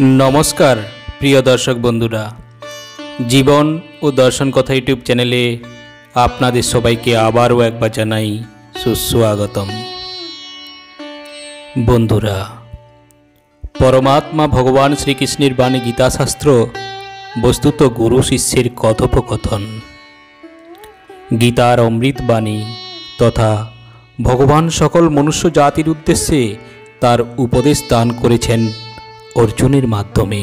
नमस्कार प्रिय दर्शक बंधुरा जीवन और दर्शन कथा यूट्यूब चैनेले आपनादेर सबाइके आबारो एकबार जानाई सुस्वागतम। बंधुरा परमात्मा भगवान श्रीकृष्णेर बाणी गीताशास्त्र वस्तुत गुरु शिष्येर कथोपकथन। गीतार अमृत बाणी तथा भगवान सकल मनुष्य जातिर उद्देश्ये तार उपदेश दान करेछेन अर्जुनेर माध्यमे।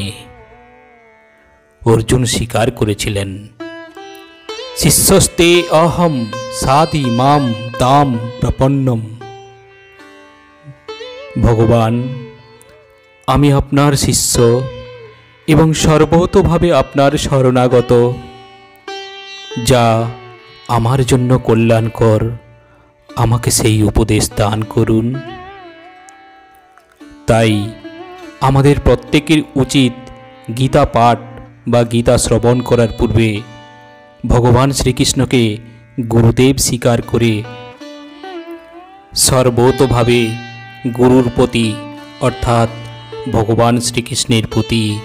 अर्जुन स्वीकार करेछिलेन शिष्यस्ते अहम साधि माम ताम प्रपन्नम। भगवान आमी आपनार शिष्य एवं सर्वतोभावे आपनार शरणागत, जा आमार जन्य कल्याणकर आमाके सेई उपदेश दान करुन। ताई आमादेर प्रत्येकेर उचित गीता पाठ बा गीता श्रवण करार पूर्वे भगवान श्रीकृष्णके गुरुदेव स्वीकार करे सर्वतोभावे गुरुर प्रति अर्थात भगवान श्रीकृष्णेर प्रति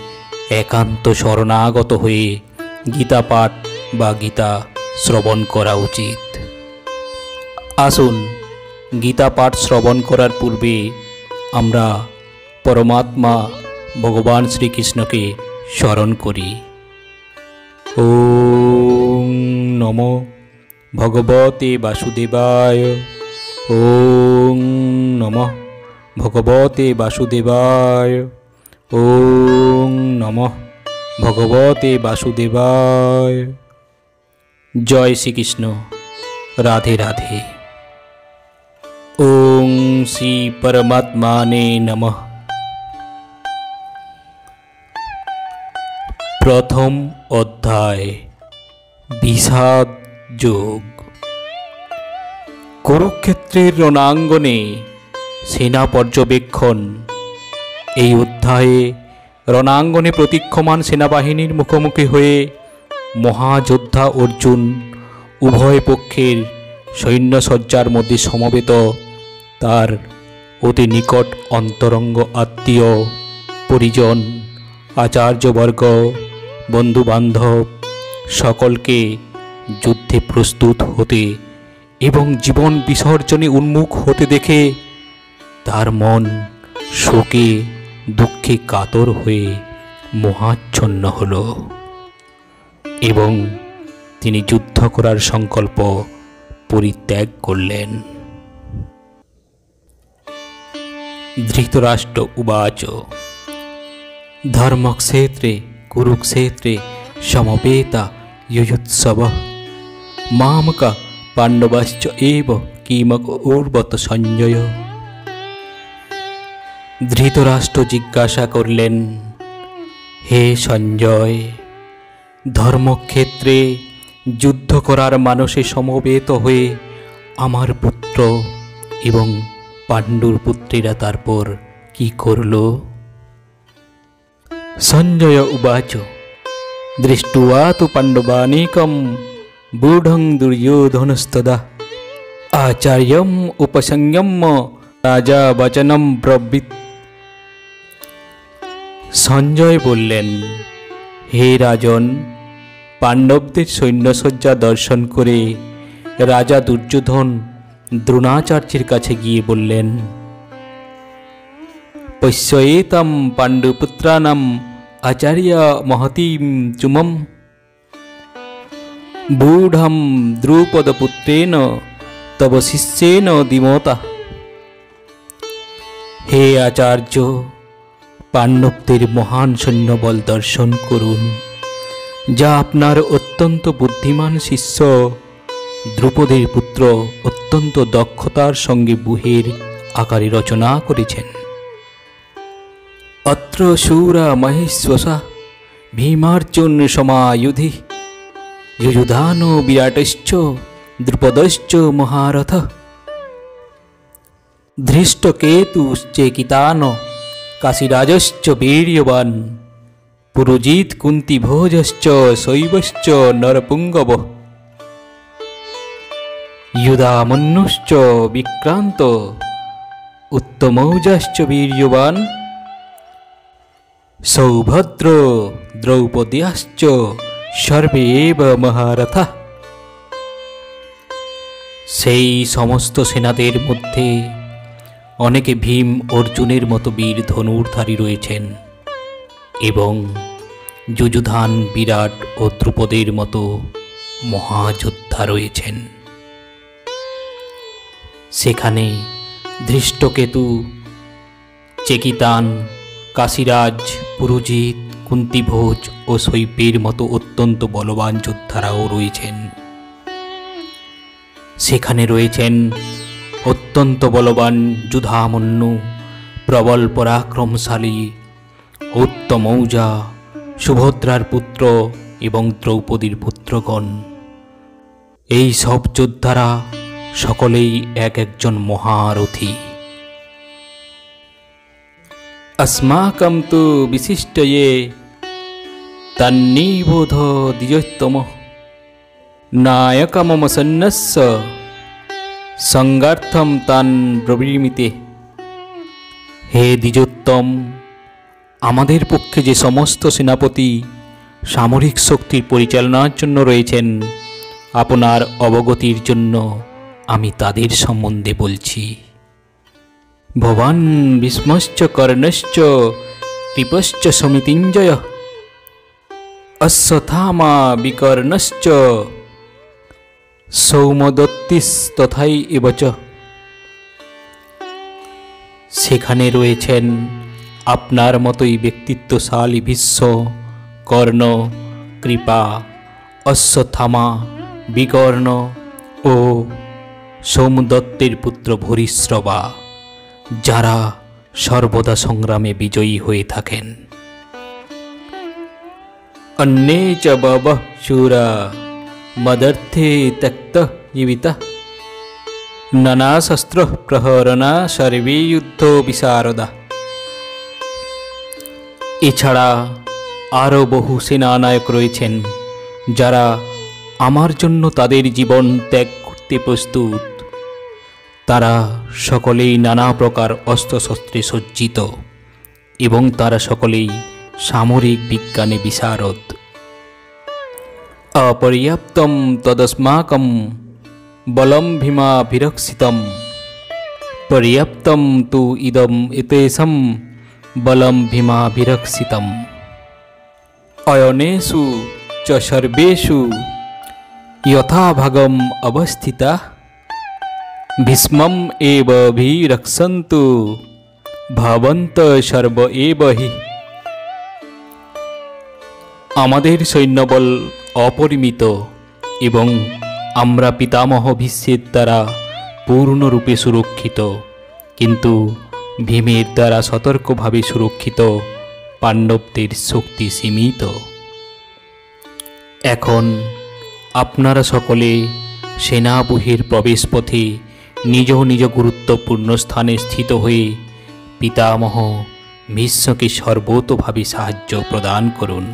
एकान्त शरणागत हये गीता पाठ बा गीता श्रवण करा उचित। आसुन गीता पाठ श्रवण करार पूर्वे आमरा परमात्मा भगवान श्रीकृष्ण के स्मरण करी। ओम नमो भगवते वासुदेवाय। ओम नमो भगवते वासुदेवाय। ओम नमो भगवते वासुदेवाय। जय श्री कृष्ण। राधे राधे। ओम श्री परमात्माने नमः। प्रथम अध्याय विषाद योग। कुरुक्षेत्रेर रणांगने सेना पर्यवेक्षण। এই অধ্যায়ে রণাঙ্গনে প্রতীক্ষমান সেনাবাহিনীর মুখোমুখি হয়ে মহাযোদ্ধা অর্জুন উভয় পক্ষের সৈন্যসজ্জার মধ্যে সমবেত তার অতি নিকট অন্তরঙ্গ আত্মীয় পরিজন आचार्यवर्ग बंधु बान्धव सकलके युद्धे प्रस्तुत होते एवं जीवन विसर्जने उन्मुख होते देखे तार मन शोके दुखे कातर हुए मोहाच्छन्न हलो एवं तिनि युद्ध करार संकल्प परित्याग करलेन। धृतराष्ट्र उवाच धर्मक्षेत्रे कुरुक्षेत्रे समवेता युयुत्सवः मामका पाण्डवश्च एव किमकुर्वत संजय। धृतराष्ट्र जिज्ञासा करलेन, हे संजय, धर्मक्षेत्रे युद्ध करार मानसे समवेत हुए आमार पुत्र एवं पाण्डुर पुत्रेरा तारपर कि करलो? संजय उवाच दृष्ट्वा तु पाण्डवानीकं बूढं दुर्योधनस्तदा आचार्यम् उपसंयम्य राजा वचनं ब्रवीत। संजय बोलेन, हे राजन, पांडवदेर सैन्यसज्जा दर्शन करे राजा दुर्योधन द्रोणाचार्येर काछे गिये बोलेन, पश्येतां पाण्डुपुत्राणाम् आचार्य महतीं चुमं बूढं द्रुपदपुत्रेण तव शिष्येन धीमता। हे आचार्य, पाण्डवदेर महान सैन्यबल दर्शन करुन, जा आपनार अत्यंत बुद्धिमान शिष्य द्रुपदेर पुत्र अत्यंत दक्षतार संगे व्यूहेर आकारे रचना करेछेन। अत्र शूरा महेश्वसा भीमार्जुन समायुधि युयुधानो विराटश्च द्रुपदश्च महारथ धृष्टकेतुश्चेकितानो काशीराजश्च वीर्यवान् पुरुजित कुन्तीभोजश्च शैवश्च नरपुङ्गव युधामन्युश्च विक्रान्त उत्तमौजाश्च वीर्यवान् সৌভদ্র দ্রৌপদীশ্চ সর্বে এব মহারথা। সেই সমস্ত সেনাদের মধ্যে অনেকে ভীম অর্জুনের মতো বীর ধনুর্ধারী রয়েছেন এবং যুযুধান বিরাট ও দ্রুপদের মতো মহাযোদ্ধা রয়েছেন। সেখানে ধৃষ্টকেতু, চেকিতান, কাশীরাজ, পুরুজিৎ, কুন্তিভোজ ও শৈব্যের মতো অত্যন্ত বলবান যোদ্ধারাও রয়েছেন। সেখানে রয়েছেন অত্যন্ত বলবান যুধামন্যু, প্রবল পরাক্রমশালী উত্তমৌজা, সুভদ্রার পুত্র এবং দ্রৌপদীর পুত্রগণ। এই সব যোদ্ধারা সকলেই এক একজন মহারথী। अस्माकं तु विशिष्टये तन्निबोध द्विजोत्तम नायकमम सन्नस्य संगार्थम तान ब्रवीमिते। হে দ্বিজোত্তম, আমাদের পক্ষে যে সমস্ত সেনাপতি সামরিক শক্তির পরিচালনার জন্য রয়েছেন, আপনার অবগতির জন্য আমি তাদের সম্বন্ধে বলছি। ভবান ভীষ্মশ্চ কর্ণশ্চ কৃপশ্চ সমিতিঞ্জয় অশ্বত্থামা বিকর্ণশ্চ সৌমদত্তিস্তথাই এবচ। সেখানে রয়েছেন আপনার মতোই ব্যক্তিত্বশালী ভীষ্ম, কর্ণ, কৃপা, অশ্বত্থামা, বিকর্ণ ও সোমদত্তের পুত্র ভূরিশ্রবা, যারা সর্বদা সংগ্রামে বিজয়ী হয়ে থাকেন। अन्ये च बहवः शूरा मदर्थे त्यक्तः जीवितः नानाशस्त्र प्रहरणा सर्वे युদ্ধ বিশারদা। এছাড়া আরও বহু সেনানায়ক রয়েছেন যারা আমার জন্য তাদের জীবন ত্যাগ করতে প্রস্তুত। তারা সকলেই নানা প্রকার অস্ত্রশস্ত্রে সজ্জিত এবং তারা সকলেই সামরিক বিজ্ঞানে বিশারদ। অপর্যাপ্তম তদস্মাকম বলম ভীমাভিরক্ষিতম পর্যাপ্তম তু ইদম এতেষাম বলম ভীমাভিরক্ষিতম। অয়নেষু চ সর্বেষু যথাভাগম অবস্থিতাঃ ভীষ্মম এব ভিরক্ষন্তু ভবন্তঃ সর্ব এব হি। আমাদের সৈন্যবল অপরিমিত এবং আমরা পিতামহ ভীষ্মের দ্বারা পূর্ণরূপে সুরক্ষিত, কিন্তু ভীমের দ্বারা সতর্কভাবে সুরক্ষিত পাণ্ডবদের শক্তি সীমিত। এখন আপনারা সকলে সেনাবহির প্রবেশপথে নিজ নিজ গুরুত্বপূর্ণ স্থানে স্থিত হয়ে পিতামহ ভীষ্মকে সর্বতোভাবে সাহায্য প্রদান করুন।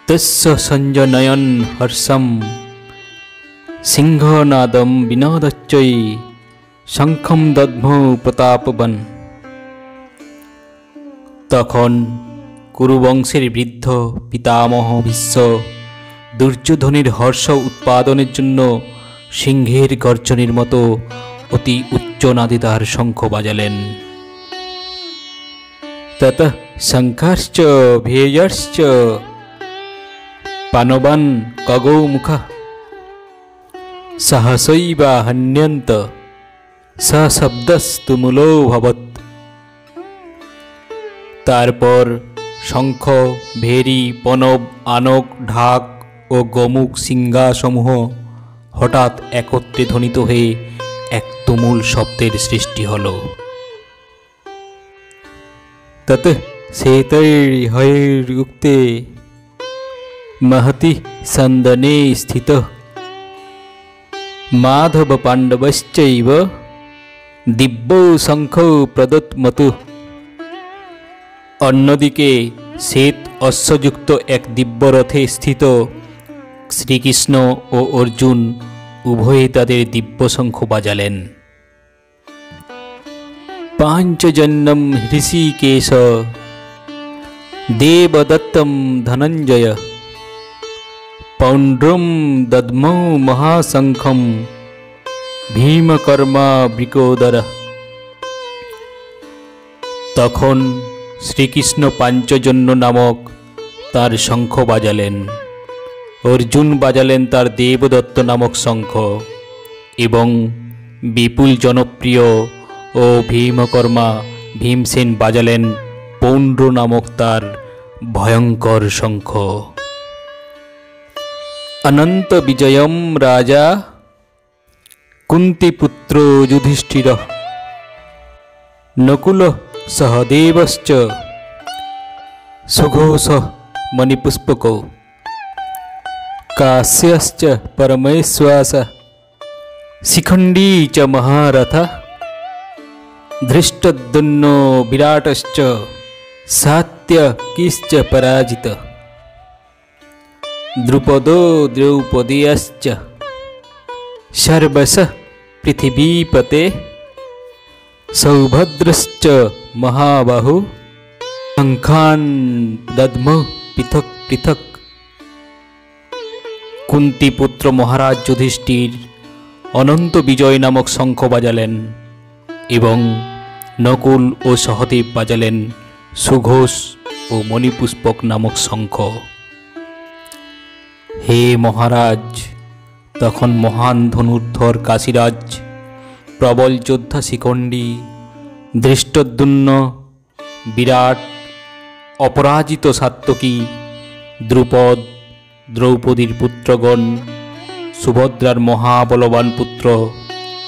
তস্য সঞ্জনয়ন হর্ষম সিংহনাদম বিনোদচ্চৈ শঙ্খম দধ্মৌ প্রতাপবন। তখন কুরুবংশের বৃদ্ধ পিতামহ ভীষ্ম দুর্যোধনের হর্ষ উৎপাদনের জন্য সিংহের গর্জনের মতো অতি উচ্চনাদিতার শঙ্খ বাজালেন। ততঃ শঙ্খাশ্চ ভেয়শ্চ পানবান কগৌমুখা সহসৈবা হন্যন্ত সশব্দস্তুমূলোऽভবৎ। তারপর শঙ্খ, ভেরি, পনব, আনক, ঢাক ও গোমুখ সিংহাসমূহ হঠাৎ একত্রে ধ্বনিত হয়ে এক তুমুল শব্দের সৃষ্টি হল। তত শ্বেতৈর্হয়ৈর্যুক্তে महति सन्दने स्थितः माधव पाण्डवश्चैव दिव्यौ शङ्खौ प्रदत्मतु। অন্যদিকে শ্বেত অশ্বযুক্ত এক দিব্য রথে স্থিত শ্রীকৃষ্ণ ও অর্জুন উভয়ে তাদের দিব্য শঙ্খ বাজালেন। পাঞ্চজন্যম হৃষিকেশ देवदत्तं धनंजय पौंड्रं दद्मौ महाशंखं भीमकर्मा बृकोदर। तखन श्रीकृष्ण पांचजन्य नामक तार शंख बाजालेन, अर्जुन बाजालेन तार देवदत्त नामक शंख एवं विपुल जनप्रिय ओ भीमकर्मा भीमसेन बाजालेन पौंड्र नामक तार भयंकर शंख। अनंत विजयम राजा कुंतीपुत्र युधिष्ठिर नकुल सहदेवश्च सुघोष मणिपुष्पको काश्यश्च परमेश्वास शिखंडी च महारथ धृष्टद्युम्नो विराटश्च सात्यकीश्च पराजित द्रुपदो द्रौपदीयश्च सर्वश पृथिवीपते सौभद्रश्च महाबाहु शंखान् दद्मौ पृथक पृथक। कुंतीपुत्र महाराज युधिष्ठिर अनंत विजय नामक शंख बाजालेन एवं नकुल और सहदेव बाजालेन सुघोष और मणिपुष्पक नामक शंख। हे महाराज, तखन महान धनुर्धर काशीराज प्रबल योद्धा शिखंडी धृष्टद्युम्न विराट अपराजित सात्यकी द्रुपद द्रौपदीर पुत्रगण सुभद्रार महाबलवान पुत्र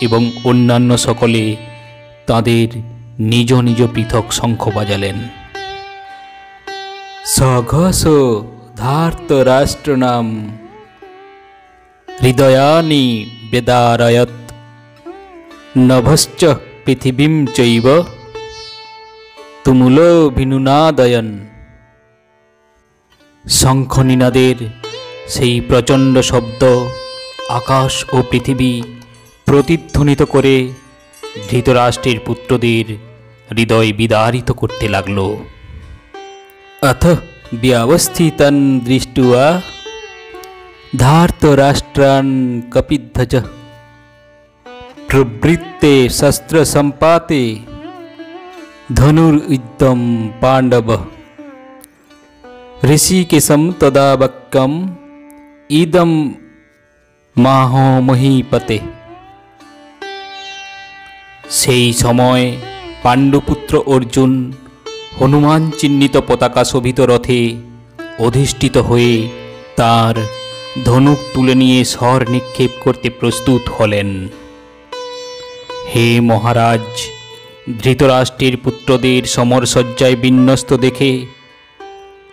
एवं अन्यान्य सकले तादेर निज निज पृथक शंख बाजालेन। सघस धार्तराष्ट्रनाम हृदयानि वेदारयत् नभश्च पृथिवीं चैव तुमुलो भिनुनादयन। शंख निनादेर सेई प्रचंड शब्द आकाश और पृथिवी प्रतिध्वनित करे धृतराष्ट्रेर पुत्रदेर हृदय विदारित करते लागलो। अथ व्यवस्थितान् दृष्ट्वा धार्तराष्ट्रान् कपिध्वज प्रवृत्ते शस्त्र संपाते धनुर्युद्धं पांडव ऋषिकेशं तदा वाक्यम् इदं माहो महीपते। सेई समय पांडुपुत्र अर्जुन हनुमान चिन्हित पताका शोभित रथे अधिष्ठित हुए तार धनुक तुले निये शर निक्षेप करते प्रस्तुत हलेन। हे महाराज, धृतराष्ट्रेर पुत्रदेर समरसज्जाय विन्यस्त देखे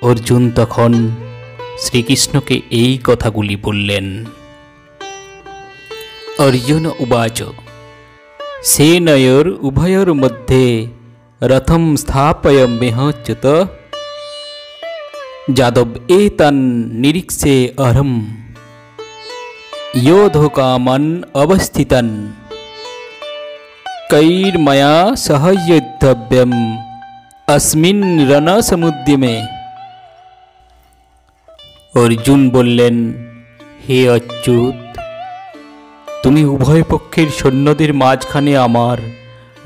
अर्जुन तखन श्रीकृष्ण के एई कथागुली बोललेन। अर्जुन उवाच सेनयोर उभयोर मध्ये रथं स्थापयाम्यहच्युत जादव एतान् निरीक्ष्ये अहम् योद्धकामान् अवस्थितान् कैर्मया सह योद्धव्यम् अस्मिन् रणसमुद्यमे। अर्जुन बोलेन, हे अच्युत, तुमी उभय पक्षेर सैन्यदेर माझखाने आमार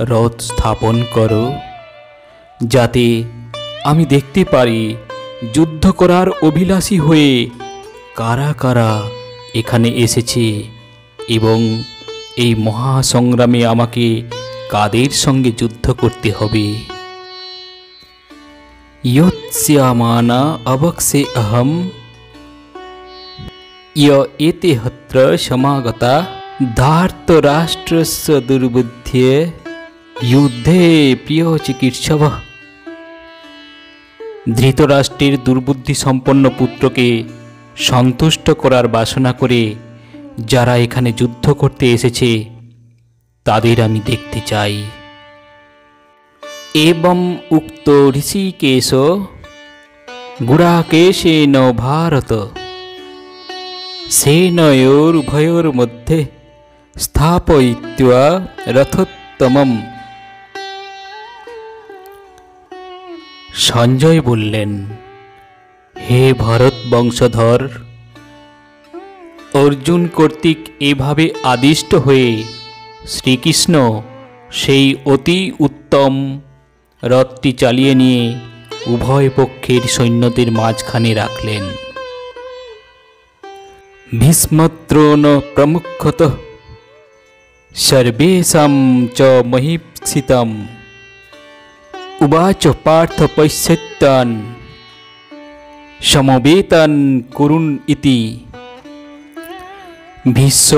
रथ स्थापन करो जाते आमी देखते पारी युद्ध करार अभिलाषी हुए कारा कारा एखाने एसेछे एवं এই মহাসংগ্রামে আমাকে কাদের সঙ্গে যুদ্ধ করতে হবে। योत्स्यमाना अवक्से अहम य एते हत्र समागता धार्तराष्ट्रस्य दुर्बुद्धे युद्धे प्रिय चिकित्सव। धृतराष्ट्रेर दुर्बुद्धि सम्पन्न पुत्र के सन्तुष्ट करार बासना करे যারা এখানে যুদ্ধ করতে এসেছে তাদের আমি দেখতে চাই। एवं उक्त ऋषिकेश गुडाकेशेन भारत सेनयोरुभयोर्मध्ये स्थापयित्वा रथोत्तमम् সঞ্জয় বললেন, হে ভরত বংশধর, অর্জুন কর্তৃক এভাবে আদিষ্ট হয়ে শ্রীকৃষ্ণ সেই অতি উত্তম রথটি চালিয়ে নিয়ে উভয় পক্ষের সৈন্যদের মাঝখানে রাখলেন। ভীষ্মদ্রোণ প্রমুখতঃ সর্বেষাং চ মহীপ্সিতম উবাচ পার্থ পশ্যতান সমবেতান কুরুন ইতি। ভীষ্ম,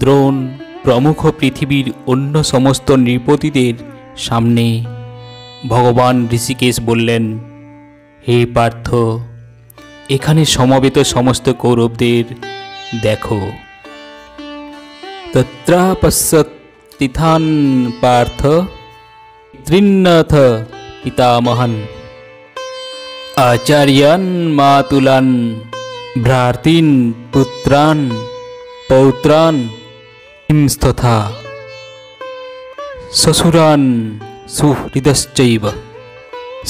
দ্রোণ প্রমুখ পৃথিবীর অন্য সমস্ত নৃপতিদের সামনে ভগবান ঋষিকেশ বললেন, হে পার্থ, এখানে সমবেত সমস্ত কৌরবদের দেখো। তত্রাপশ্যতিথান পার্থ ত্রিন্নথ পিতামহান আচার্যান মাতুলান ভ্রাতৃন পুত্রান পৌত্রান হিংস্তথা শ্বশুরান সুহৃদশ্চৈব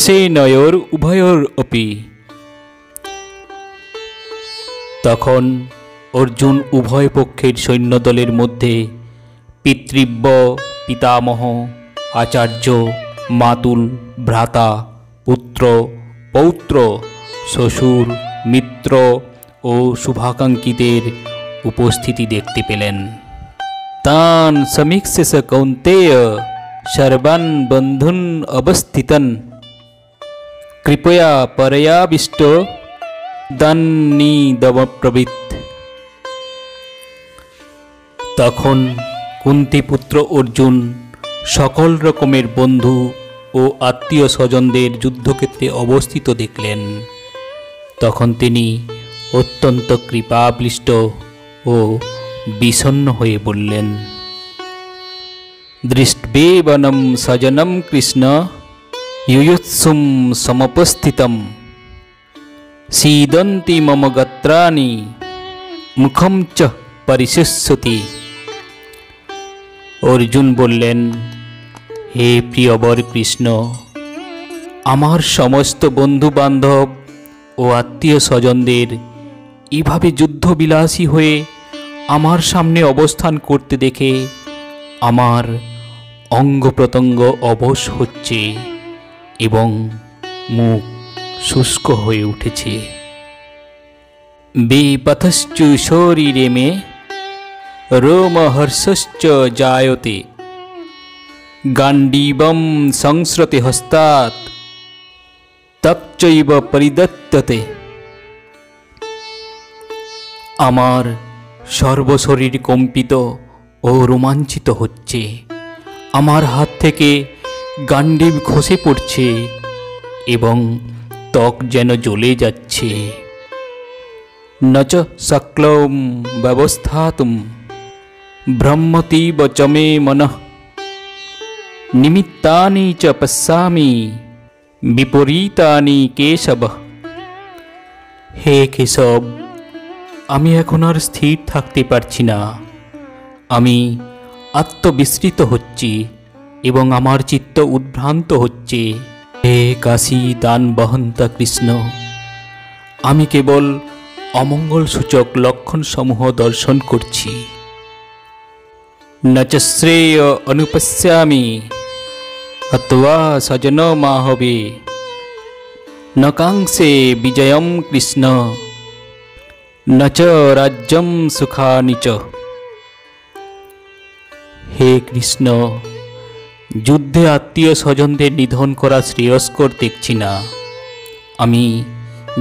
সেনয়োর উভয়োর অপি। তখন অর্জুন উভয় পক্ষের সৈন্যদলের মধ্যে পিতৃব্য, পিতামহ, আচার্য, মাতুল, ভ্রাতা, পুত্র, পৌত্র, শ্বশুর, মিত্র ও শুভাকাঙ্ক্ষীদের উপস্থিতি দেখতে পেলেন। তান সমীক্ষ্য স কৌন্তেয় সর্বান বন্ধুন অবস্থিতন কৃপয়া পরয়াবিষ্ট দান্নিদমব্রবীৎ। তখন কুন্তিপুত্র অর্জুন সকল রকমের বন্ধু ও আত্মীয় স্বজনদের যুদ্ধক্ষেত্রে অবস্থিত দেখলেন। তখন তিনি অত্যন্ত কৃপাবৃষ্ট ও বিষণ্ণ হয়ে বললেন, দৃষ্টবেবনম সজনম কৃষ্ণ युयुत्सुं সমপস্থিতম सीदन्ति मम गत्राणि মুখম চ পরিশুষ্যতি। অর্জুন বললেন, হে প্রিয়বর কৃষ্ণ, আমার সমস্ত বন্ধু বান্ধব ও আত্মীয় স্বজনদের এভাবে যুদ্ধবিলাসী হয়ে আমার সামনে অবস্থান করতে দেখে আমার অঙ্গ প্রত্যঙ্গ অবশ হচ্ছে এবং মুখ শুষ্ক হয়ে উঠেছে। বিপথশ্চু শরীরে মে রোমহর্ষশ্চ জায়তে গাণ্ডীবম সংস্রতে হস্তাৎ তপচৈব পরিদত্যতে। আমার সর্বশরীর কম্পিত ও রোমাঞ্চিত হচ্ছে, আমার হাত থেকে গাণ্ডীব খসে পড়ছে এবং ত্বক যেন জ্বলে যাচ্ছে। নচ শক্লম ব্যবস্থাতুম ব্রহ্মতীব চ মে মনঃ নিমিত্তানি চ পশ্যামি বিপরীতানি কেশব। হে কেশব, আমি এখন আর স্থির থাকতে পারছি না। আমি আত্মবিস্মৃত হচ্ছি এবং আমার চিত্ত উদ্ভ্রান্ত হচ্ছে। হে কাশী দান বহন্তা কৃষ্ণ, আমি কেবল অমঙ্গলসূচক লক্ষণসমূহ দর্শন করছি। ন চ শ্রেয় অনুপশ্যামি হত্বা স্বজনমাহবে ন কাঙ্ক্ষে বিজয়ম কৃষ্ণ ন চ রাজ্যম সুখানি চ। হে কৃষ্ণ, যুদ্ধে আত্মীয় স্বজনদের নিধন করা শ্রেয়স্কর দেখছি না। আমি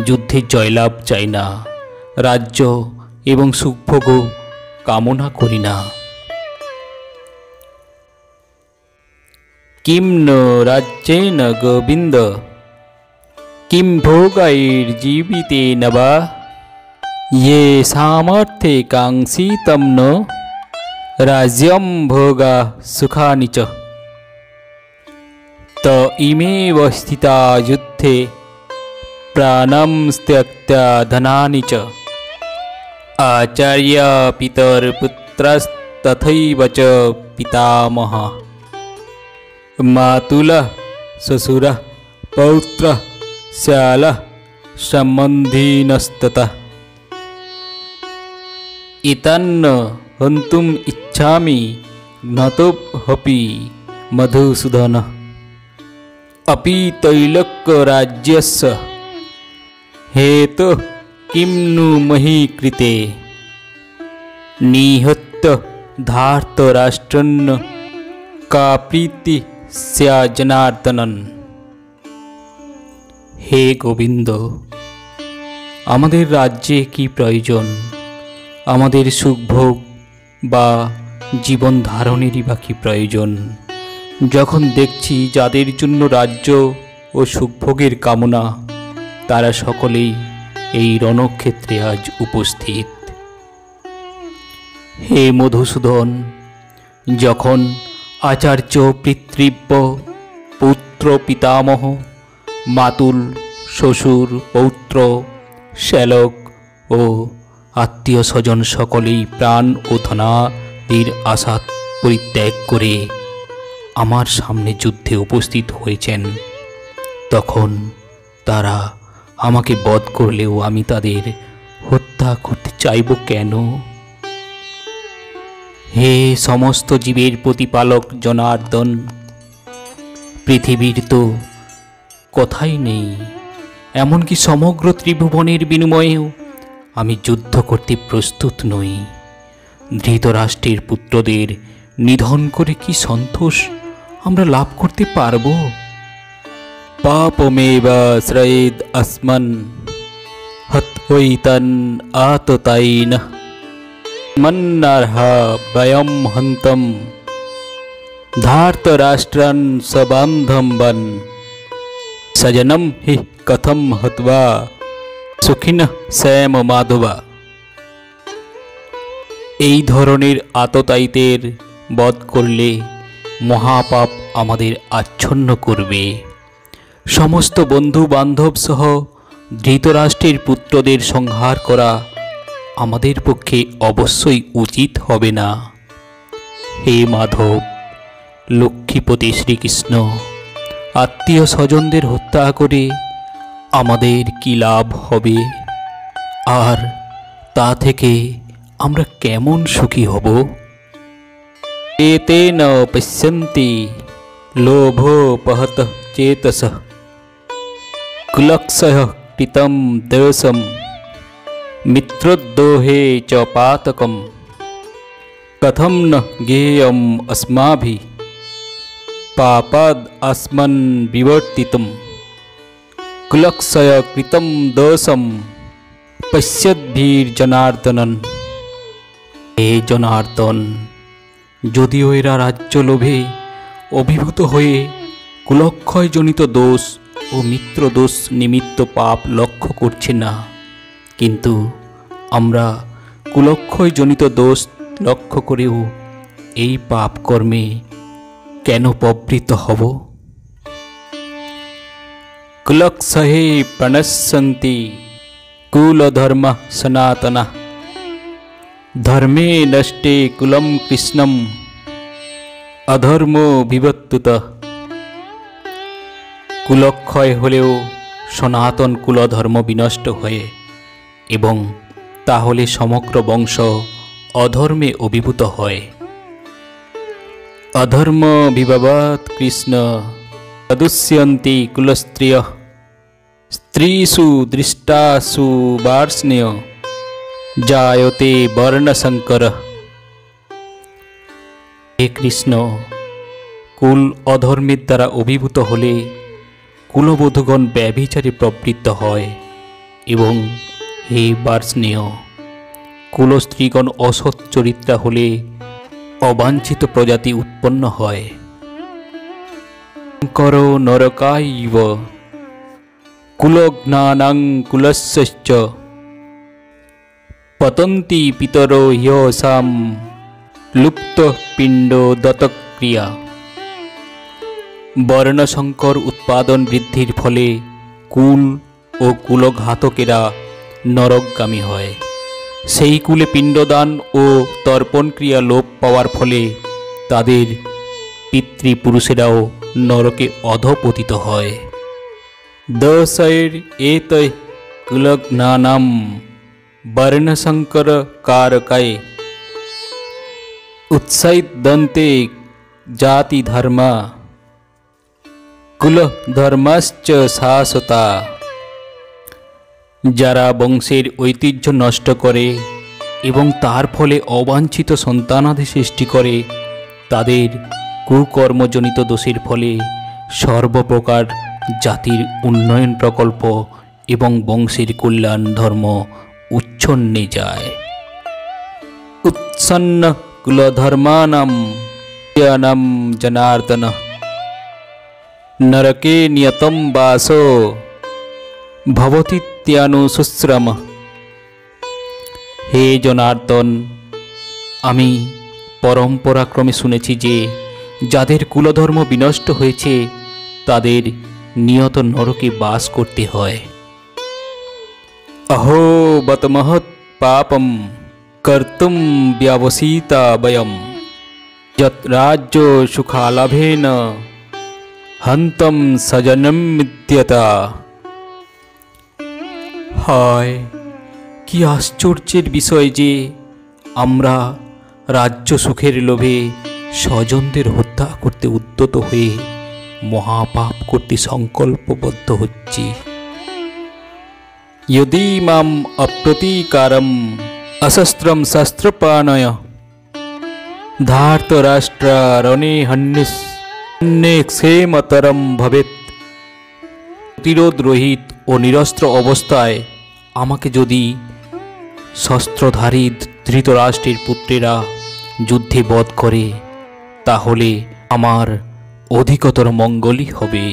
যুদ্ধে জয়লাভ চাই না, রাজ্য এবং সুখভোগও কামনা করি না। কিম ন রাজ্যেন গোবিন্দ কিম ভোগৈর্জীবিতেন বা ये सामर्थ्ये कांक्षितं न राज्यं भोगा सुखानि च। त इमेव स्थिता युद्धे प्राणं त्यक्त्वा धनानि च आचार्य पितर्पुत्रस्तथैव च पितामहः मातुलः श्वशुरः पौत्र श्याल सम्बन्धिनस्ततः एतान्न हन्तुम् इच्छामि ज्ञातोऽपि मधुसूदन अपि तैलक्यराज्यस्य हेतुः किं नु मही कृते निहत्य धार्तराष्ट्रन्न का प्रीति स्या जनार्दनन। हे गोविंद, आमादेर राज्ये की प्रयोजन, आमादेर सुखभोग बा जीवन धारणेरই বা কি प्रयोजन, যখন দেখছি যাদের জন্য রাজ্য ও সুখভোগের কামনা তারা সকলেই এই রণক্ষেত্রে আজ উপস্থিত। হে মধুসূদন, যখন আচার্য পিতৃব্য পুত্র পিতামহ মাতুল শ্বশুর পৌত্র শ্যালক ও আত্মীয় স্বজন সকলেই প্রাণ ও ধনাদির আশা পরিত্যাগ করে আমার সামনে যুদ্ধে উপস্থিত হয়েছেন, তখন তারা আমাকে বধ করলেও আমি তাদের হত্যা করতে চাইব কেন? হে সমস্ত জীবের প্রতিপালক জনার্দন, পৃথিবীর তো কথাই নেই, এমনকি সমগ্র ত্রিভুবনের বিনিময়েও আমি যুদ্ধ করতে প্রস্তুত নই। ধৃতরাষ্ট্রের পুত্রদের নিধন করে কি সন্তোষ আমরা লাভ করতে পারব? পাপমেবা শ্রয়েদ আসমান হত্যৈতন আততাইনঃ মন্নার্হা বয়ম হন্তম ধার্তরাষ্ট্রান সবান্ধম বন সজনম হি কথম হত্বা সুখিনঃ শ্যাম মাধবা। এই ধরনের আততায়ীদের বধ করলে মহাপাপ আমাদের আচ্ছন্ন করবে। সমস্ত বন্ধু বান্ধব সহ ধৃতরাষ্ট্রের পুত্রদের সংহার করা আমাদের পক্ষে অবশ্যই উচিত হবে না। হে মাধব, লক্ষ্মীপতি শ্রীকৃষ্ণ, আত্মীয় স্বজনদের হত্যা করে আমাদের কি লাভ হবে? আর তা থেকে আমরা কেমন সুখী হব? এতেন পশ্যন্তি লোভোপহতঃ চেতসঃ কুলক্ষয়ঃ কৃতম দোষম মিত্রদ্রোহে চ পাতকম কথম ন জ্ঞেয়ম अस्माभिः पापाद् अस्मन् विवर्तितुम कुलक्षय कृतं दोषम पश्यद्भिर्जनार्दनन। হে জনার্দন, যদিও এরা রাজ্য লোভে অভিভূত হয়ে কুলক্ষয়জনিত দোষ ও মিত্রদোষ নিমিত্ত পাপ লক্ষ্য করছে না, কিন্তু আমরা কুলক্ষয়জনিত দোষ লক্ষ্য করেও এই পাপ কর্মে কেন প্রবৃত্ত হব? কুলক্ষয়ে প্রণশ্যন্তি কুলধর্ম সনাতনা ধর্মে নষ্টে কুলম কৃষ্ণম অধর্মো বিবর্তুতঃ। কুলক্ষয় হলেও সনাতন কুলধর্ম বিনষ্ট হয়ে এবং তাহলে সমগ্র বংশ অধর্মে অভিভূত হয়। অধর্ম বিভবাৎ কৃষ্ণ তদুষ্যন্তি কুলস্ত্রিয়ঃ স্ত্রীষু দৃষ্টাসু বার্ষ্ণেয় জায়তে বর্ণসংকরঃ। হে কৃষ্ণ, কুল অধর্মের দ্বারা অভিভূত হলে কুলবধূগণ ব্যভিচারে প্রবৃত্ত হয় এবং হে বার্ষ্ণেয়, কুলস্ত্রীগণ অসৎ চরিত্রা হলে অবাঞ্ছিত প্রজাতি উৎপন্ন হয়। করো নরকাইব কুলজ্ঞানাং কুলস্যশ্চ পতন্তি পিতরো হ্যসাম লুপ্ত পিণ্ড দত্তক্রিয়া। বর্ণসংকর উৎপাদন বৃদ্ধির ফলে কুল ও কুলঘাতকেরা নরকগামী হয়। সেই কুলে পিণ্ডদান ও তর্পণ ক্রিয়া লোপ পাওয়ার ফলে তাদের পিতৃপুরুষেরাও নরকে অধপতিত হয়। दशैर एतै कुलज्ञानां वर्णशंकर कारकै उत्सैदन्ते जाति धर्म कुल धर्मश्च शाश्वता। যারা বংশের ঐতিহ্য নষ্ট করে এবং তার ফলে অবাঞ্ছিত সন্তানাদি সৃষ্টি করে, তাদের কুকর্মজনিত দোষের ফলে সর্বপ্রকার জাতির উন্নয়ন প্রকল্প এবং বংশের কল্যাণ ধর্ম উচ্ছন্নে যায়। উৎসন্ন কুলধর্মানাম জ্ঞানম জনার্দন নরকে নিয়তম বাসো ভবতীত্যানুশুশ্রম। হে জনার্দন, আমি পরম্পরাক্রমে শুনেছি যে যাদের কুলধর্ম বিনষ্ট হয়েছে তাদের নিয়ত নরকে বাস করতে হয়। अहो बत महत् पापम कर्तुम व्यावसीता वयम यत् राज्य सुखालाभेन हन्तम सजनम मित्यता। हाय कि आश्चर्येर विषय जे आम्रा राज्य सुखेर लोभे स्वजनदेर हत्या करते उद्यत हये महापाप करते संकल्पबद्ध हच्छी। यदि माम अप्रतीकारम अशस्त्रम शस्त्रपाणय धार्तराष्ट्ररणे हन्यक्षेमतरम भवेत्। प्रतिरोध रहित और निरस्त्र अवस्थाय आमाके यदि शस्त्रधारी धृतराष्ट्रेर पुत्रेरा युद्धे बध करे ताहले आमार अधिकतर मंगलई हबे।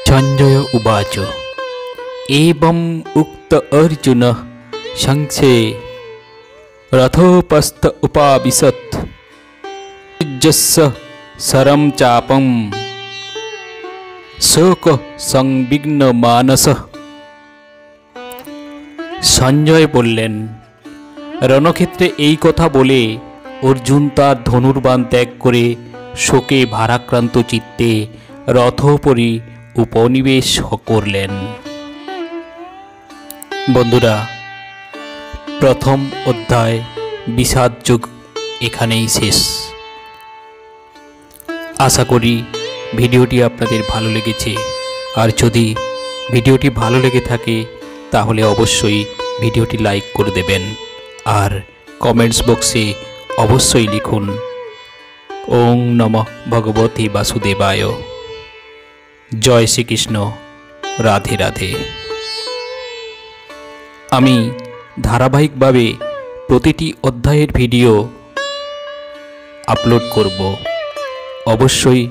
संजय उवाच एवं उक्त अर्जुन शंसे रथोपस्थ उपाविशत् जस्य शरं चापं शोक संविघ्न मानस। संजय बोलें रणक्षेत्रे এই কথা বলে अर्जुन तार धनुर्बाण त्याग करे शोके भाराक्रांत चित्ते रथोपरि उपनिवेश करलेन। बंधुरा प्रथम अध्याय विषाद युग एखानेई शेष। आशा करी ভিডিওটি আপনাদের ভালো লেগেছে। আর যদি ভিডিওটি ভালো লেগে থাকে তাহলে অবশ্যই ভিডিওটি লাইক করে দেবেন আর কমেন্টস বক্সে অবশ্যই লিখুন ওং নমঃ ভগবতে বাসুদেবায়। জয় শ্রীকৃষ্ণ। রাধে রাধে। আমি ধারাবাহিকভাবে প্রতিটি অধ্যায়ের ভিডিও আপলোড করব। অবশ্যই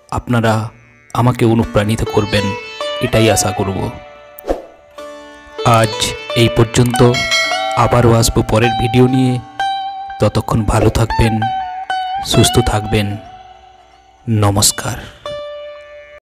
আপনারা আমাকে অনুপ্রাণিত করবেন এটাই আশা করব। আজ এই পর্যন্ত, আবারও আসবো পরের ভিডিও নিয়ে। ততক্ষণ ভালো থাকবেন, সুস্থ থাকবেন। নমস্কার।